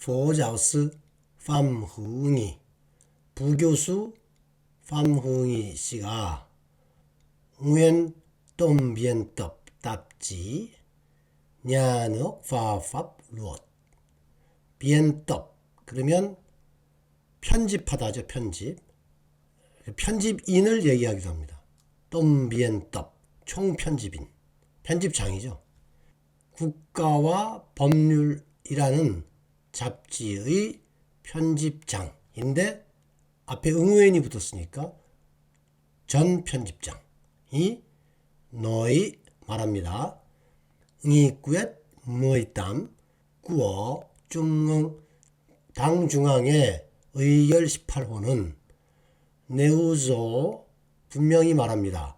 佛教师phạm hữu nghị, 부교수 phạm hữu nghị 씨가 nguyên tông biên tập tạp chí Nhà nước và pháp luật. biên tập 그러면 편집하다죠. 편집인을 얘기하기도 합니다. 똥비엔떡 총편집인, 편집장이죠. 국가와 법률이라는 잡지의 편집장인데 앞에 응우엔이 붙었으니까 전 편집장이 너희 말합니다. nghị quyết 18 của 당 중앙의 의결 18호는 내우조 분명히 말합니다.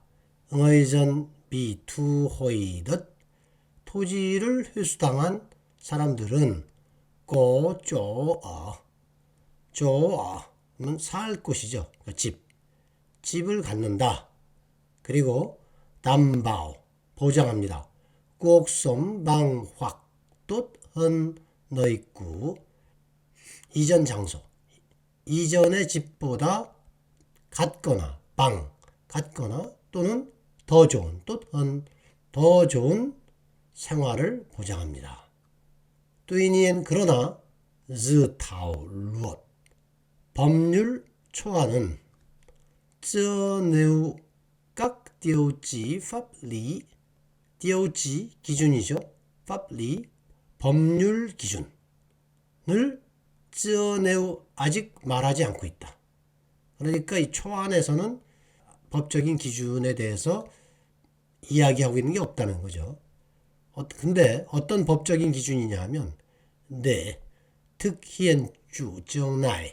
응의전 비투호이듯 토지를 회수당한 사람들은 쪼어는 살 곳이죠. 집을 갖는다. 그리고 담바오 보장합니다. 꼭섬방확 돛헌 너있구 이전 장소 이전의 집보다 같거나 같거나 또는 더 좋은 돛헌 더 좋은 생활을 보장합니다. tuy nhiên 그러나 dự thảo luật 법률 초안은 chưa nêu các tiêu chí pháp lý tiêu chí 기준이죠. pháp lý 법률 기준을 chưa nêu 아직 말하지 않고 있다. 그러니까 이 초안에서는 법적인 기준에 대해서 이야기하고 있는 게 없다는 거죠. 근데 어떤 법적인 기준이냐 하면 특히엔 주정나이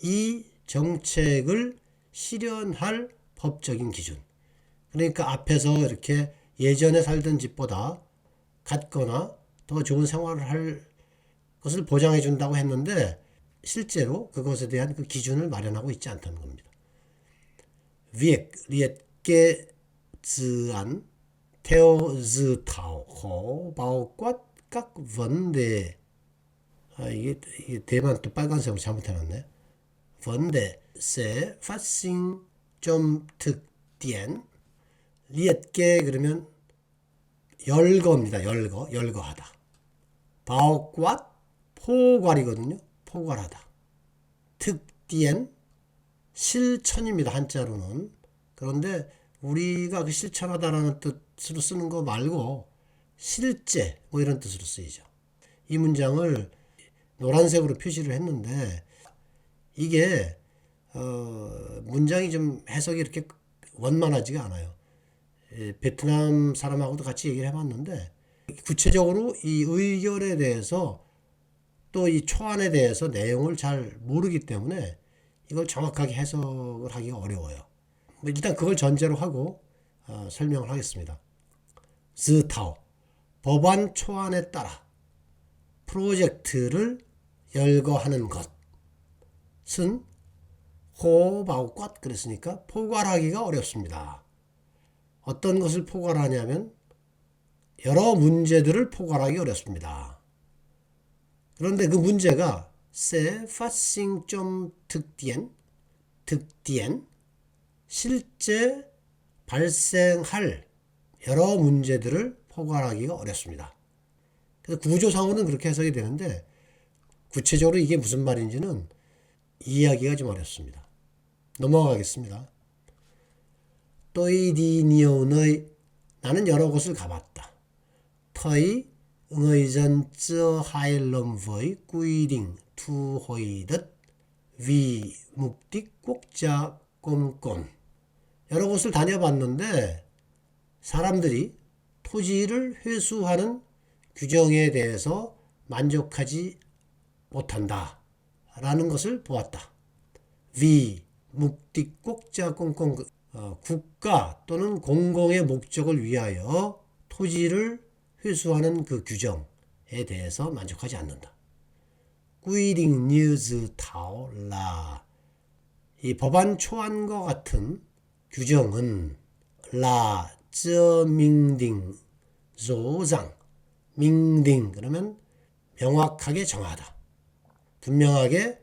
이 정책을 실현할 법적인 기준. 그러니까 앞에서 이렇게 예전에 살던 집보다 같거나 더 좋은 생활을 할 것을 보장해 준다고 했는데 실제로 그것에 대한 그 기준을 마련하고 있지 않다는 겁니다. Việc liệt kê dự án theo dự thảo có bao quát các vấn đề 이게 대만 또 빨간색으로 잘못해놨네. vấn đề sẽ phát sinh trong thực tiễn liệt kê 그러면 열거입니다. 열거하다. bao quát 포괄이거든요. 포괄하다. 특디엔 실천입니다. 한자로는. 그런데 우리가 그 실천하다라는 뜻으로 쓰는 거 말고 실제 뭐 이런 뜻으로 쓰이죠. 이 문장을 노란색으로 표시를 했는데 이게 문장이 좀 해석이 이렇게 원만하지가 않아요. 베트남 사람하고도 같이 얘기를 해봤는데 구체적으로 이 의결에 대해서 또 이 초안에 대해서 내용을 잘 모르기 때문에 이걸 정확하게 해석을 하기가 어려워요. 일단 그걸 전제로 하고 설명을 하겠습니다. dự thảo 법안 초안에 따라 프로젝트를 열거하는 것은 호바우꽉 그랬으니까 포괄하기가 어렵습니다. 어떤 것을 포괄하냐면 여러 문제들을 포괄하기 어렵습니다. 그런데 그 문제가 sẽ phát sinh trong thực tiễn 실제 발생할 여러 문제들을 포괄하기가 어렵습니다. 그래서 구조상으로는 그렇게 해석이 되는데 구체적으로 이게 무슨 말인지는 이해하기가 좀 어렵습니다. 넘어가겠습니다. tôi đi nhiều nơi 나는 여러 곳을 가봤다. thấy người dân chưa hài lòng với quy định thu hồi đất vì mục đích quốc gia công cộng. 여러 곳을 다녀봤는데 사람들이 토지를 회수하는 규정에 대해서 만족하지 못한다 라는 것을 보았다. 위 묵딕 국자 공공 국가 또는 공공의 목적을 위하여 토지를 회수하는 그 규정에 대해서 만족하지 않는다. quy định như dự thảo là 이 법안 초안과 같은 규정은 là chưa minh định rõ ràng minh định 그러면 명확하게 정하다. 분명하게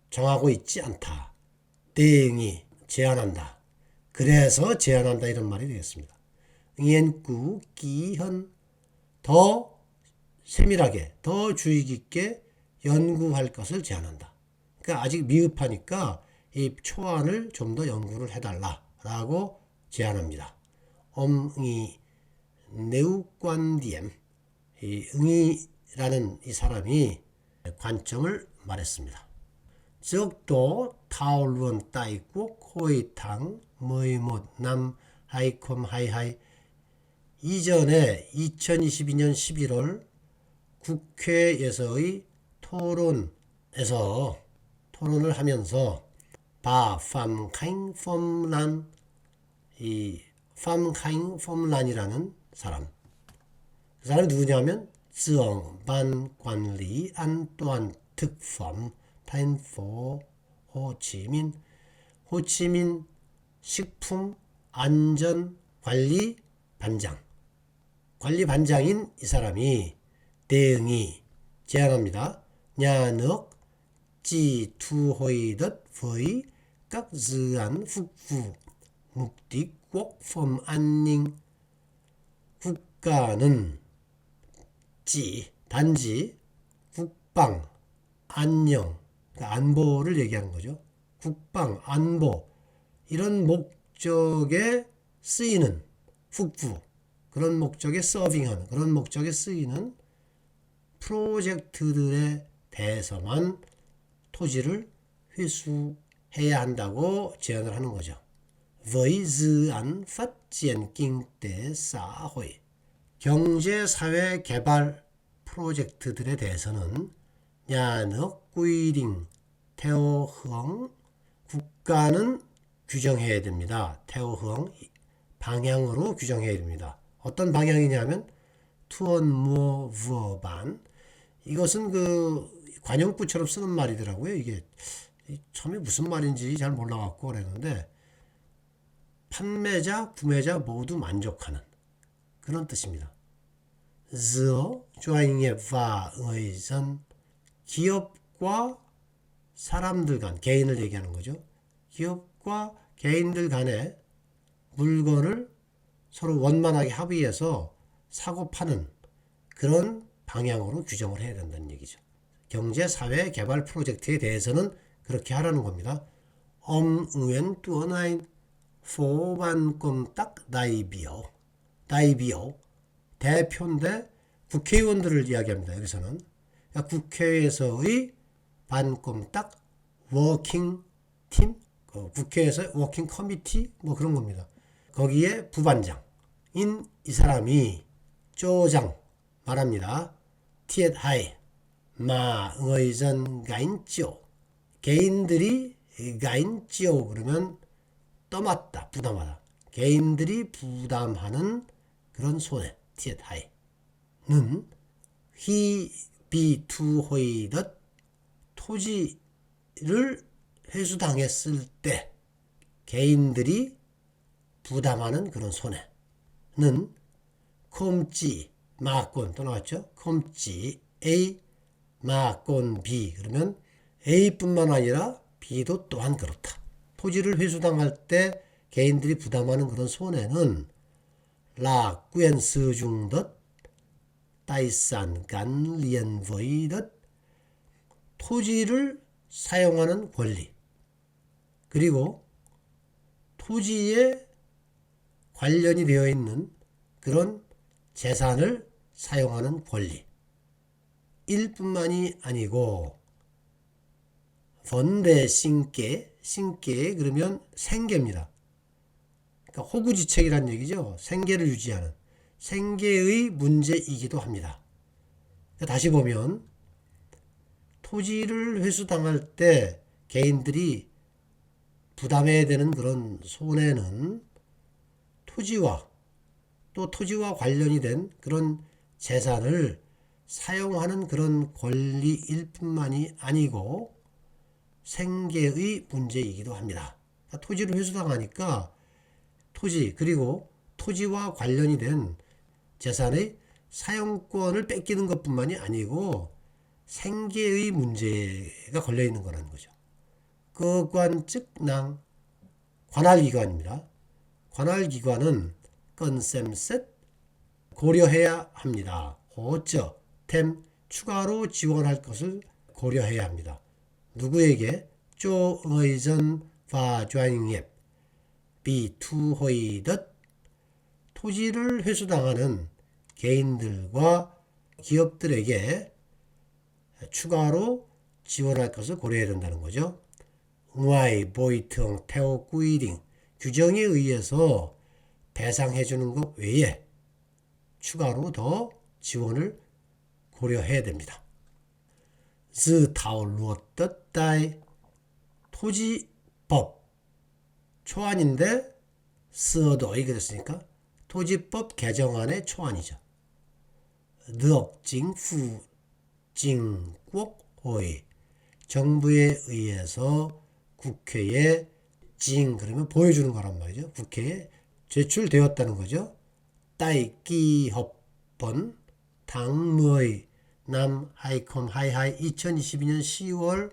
정하고 있지 않다. 대응이 제한한다. 그래서 제한한다 이런 말이 되겠습니다. 응연구 기현 더 세밀하게 더 주의 깊게 연구할 것을 제한한다. 그러니까 아직 미흡하니까 이 초안을 좀 더 연구를 해달라라고 제안합니다. 이 네우관디엠 이 응이라는 이 사람이 관점을 말했습니다. 즉도 타올루언 따이고 코이탕 머이못 남 하이콤 하이하이 이전에 2022년 11월 국회에서의 토론을 하면서 바 팜카잉 폼란 이 팜카잉 폼란이라는 사람 그 사람이 누구냐면 쯔엉반 관리 안또한 특범 타인포 호치민 식품 안전 관리 반장인 이 사람이 대응이 제안합니다. nhà nước chỉ thu hồi đất với các dự án phục vụ mục đích quốc phòng an ninh. 국가는 단지 국방, 안녕, 그러니까 안보를 얘기하는 거죠. 국방, 안보 이런 목적에 쓰이는 국부 그런 목적에 서빙하는 그런 목적에 쓰이는 프로젝트들에 대해서만 토지를 회수해야 한다고 제안을 하는 거죠. với dự án phát triển kinh tế xã hội 경제 사회 개발 프로젝트들에 대해서는 nhà nước quy định theo hướng 국가는 규정해야 됩니다. theo hướng 방향으로 규정해야 됩니다. 어떤 방향이냐면 투원 무어 부어반 이것은 그 관용구처럼 쓰는 말이더라고요. 이게 처음에 무슨 말인지 잘 몰라갖고 그랬는데 판매자, 구매자 모두 만족하는 그런 뜻입니다. giữa doanh nghiệp và người dân 기업과 사람들 간, 개인을 얘기하는 거죠. 기업과 개인들 간에 물건을 서로 원만하게 합의해서 사고 파는 그런 방향으로 규정을 해야 된다는 얘기죠. 경제, 사회, 개발 프로젝트에 대해서는 그렇게 하라는 겁니다. Nguyễn Tuấn Anh phó ban công tác đại biểu 대표인데 국회의원들을 이야기합니다. 여기서는 그러니까 국회에서의 반꼼딱 워킹 팀, 국회에서 워킹 커미티 뭐 그런 겁니다. 거기에 부반장인 이 사람이 쪼장 말합니다. 티엣 하이 마 의전 가인지오 개인들이 가인지오 그러면 떠맡다 부담하다 개인들이 부담하는 그런 손해 티엣 하이는 희비투호이덧 토지를 회수당했을 때 개인들이 부담하는 그런 손해는 콤지 마권 또 나왔죠. 콤지 A 마권 B 그러면 A뿐만 아니라 B도 또한 그렇다. 토지를 회수당할 때 개인들이 부담하는 그런 손해는 là quyền sử dụng đất tài sản gắn liền với đất 토지를 사용하는 권리 그리고 토지에 관련이 되어 있는 그런 재산을 사용하는 권리 일 뿐만이 아니고 번대 신께 그러면 생계입니다. 그러니까 호구지책이란 얘기죠. 생계를 유지하는 생계의 문제이기도 합니다. 다시 보면 토지를 회수당할 때 개인들이 부담해야 되는 그런 손해는 토지와 또 토지와 관련이 된 그런 재산을 사용하는 그런 권리일 뿐만이 아니고 생계의 문제이기도 합니다. 그러니까 토지를 회수당하니까 토지 그리고 토지와 관련이 된 재산의 사용권을 뺏기는 것뿐만이 아니고 생계의 문제가 걸려 있는 거라는 거죠. cơ quan chức năng, 관할기관입니다. 관할기관은 cần xem xét, 고려해야 합니다. hỗ trợ, thêm, 추가로 지원할 것을 고려해야 합니다. 누구에게? cho người dân và doanh nghiệp bị thu hồi đất, 토지를 회수당하는 개인들과 기업들에게 추가로 지원할 것을 고려해야 된다는 거죠. ngoài bồi thường theo quy định, 규정에 의해서 배상해 주는 것 외에 추가로 더 지원을 고려해야 됩니다. dự thảo luật đất đai, 토지법 초안인데 sửa đổi 그랬으니까 토지법 개정안의 초안이죠. được chính phủ trình quốc hội, 정부에 의해서 국회에 징 그러면 보여주는 거란 말이죠. 국회에 제출되었다는 거죠. tại kỳ họp 번tháng 10 năm 2022 2022년 10월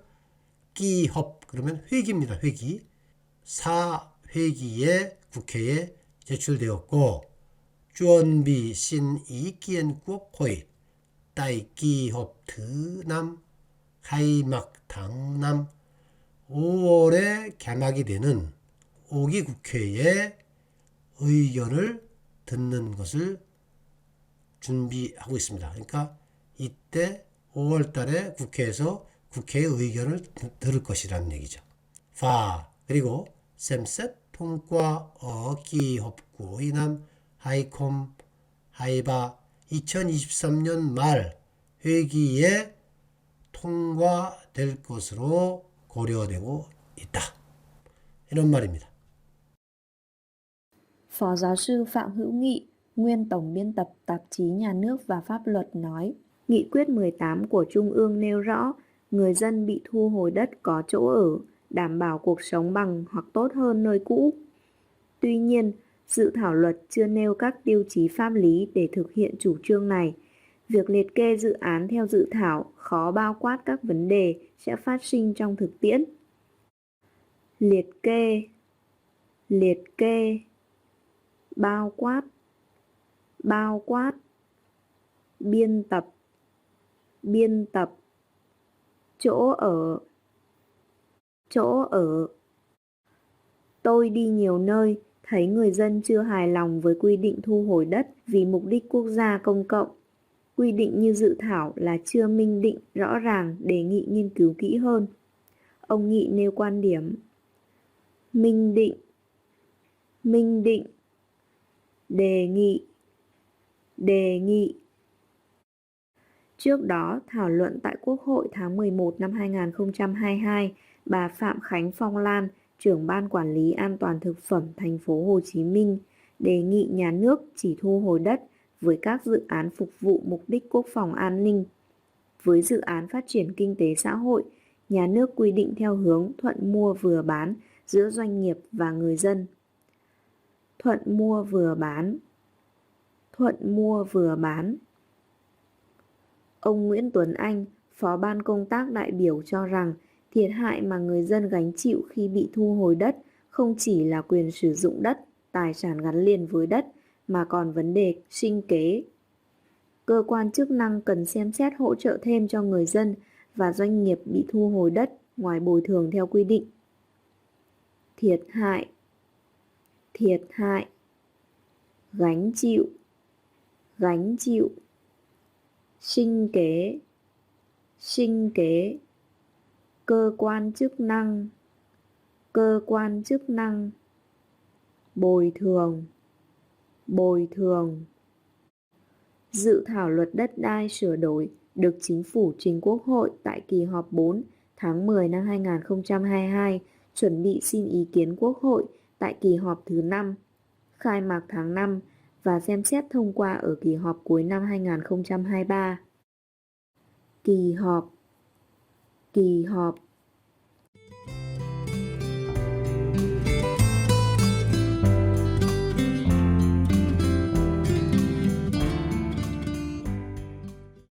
기협 그러면 회기입니다. 회기. 4회기에 국회에 제출되었고 chuẩn bị xin ý kiến quốc hội tại kỳ họp thứ 5 khai mạc tháng 5 5월에 개막이 되는 5기 국회의 의견을 듣는 것을 준비하고 있습니다. 그러니까 이때 5월 달에 국회에서 국회의 의견을 들을 것이라는 얘기죠. và 그리고 xem xét thông qua ở kỳ họp cuối năm 2023 2023년 말 회기에 통과될 것으로 고려되고 있다. 이런 말입니다. Phó giáo sư Phạm Hữu Nghị, nguyên tổng biên tập tạp chí Nhà nước và Pháp luật nói, Nghị quyết 18 của Trung ương nêu rõ, người dân bị thu hồi đất có chỗ ở, đảm bảo cuộc sống bằng hoặc tốt hơn nơi cũ. Tuy nhiên, dự thảo luật chưa nêu các tiêu chí pháp lý để thực hiện chủ trương này. Việc liệt kê dự án theo dự thảo khó bao quát các vấn đề sẽ phát sinh trong thực tiễn. Liệt kê, bao quát, biên tập, chỗ ở. Tôi đi nhiều nơi, thấy người dân chưa hài lòng với quy định thu hồi đất vì mục đích quốc gia công cộng. Quy định như dự thảo là chưa minh định rõ ràng, đề nghị nghiên cứu kỹ hơn. Ông Nghị nêu quan điểm minh định, đề nghị. Trước đó, thảo luận tại Quốc hội tháng 11 năm 2022, bà Phạm Khánh Phong Lan, trưởng Ban Quản lý An toàn thực phẩm thành phố Hồ Chí Minh, đề nghị nhà nước chỉ thu hồi đất với các dự án phục vụ mục đích quốc phòng an ninh. Với dự án phát triển kinh tế xã hội, nhà nước quy định theo hướng thuận mua vừa bán giữa doanh nghiệp và người dân. Thuận mua vừa bán. Ông Nguyễn Tuấn Anh, Phó Ban Công tác đại biểu cho rằng thiệt hại mà người dân gánh chịu khi bị thu hồi đất không chỉ là quyền sử dụng đất, tài sản gắn liền với đất, mà còn vấn đề sinh kế. Cơ quan chức năng cần xem xét hỗ trợ thêm cho người dân và doanh nghiệp bị thu hồi đất ngoài bồi thường theo quy định. Thiệt hại, gánh chịu, sinh kế, cơ quan chức năng, bồi thường. Dự thảo luật đất đai sửa đổi được Chính phủ trình Quốc hội tại kỳ họp 4 tháng 10 năm 2022, chuẩn bị xin ý kiến Quốc hội tại kỳ họp thứ 5, khai mạc tháng 5 và xem xét thông qua ở kỳ họp cuối năm 2023. Kỳ họp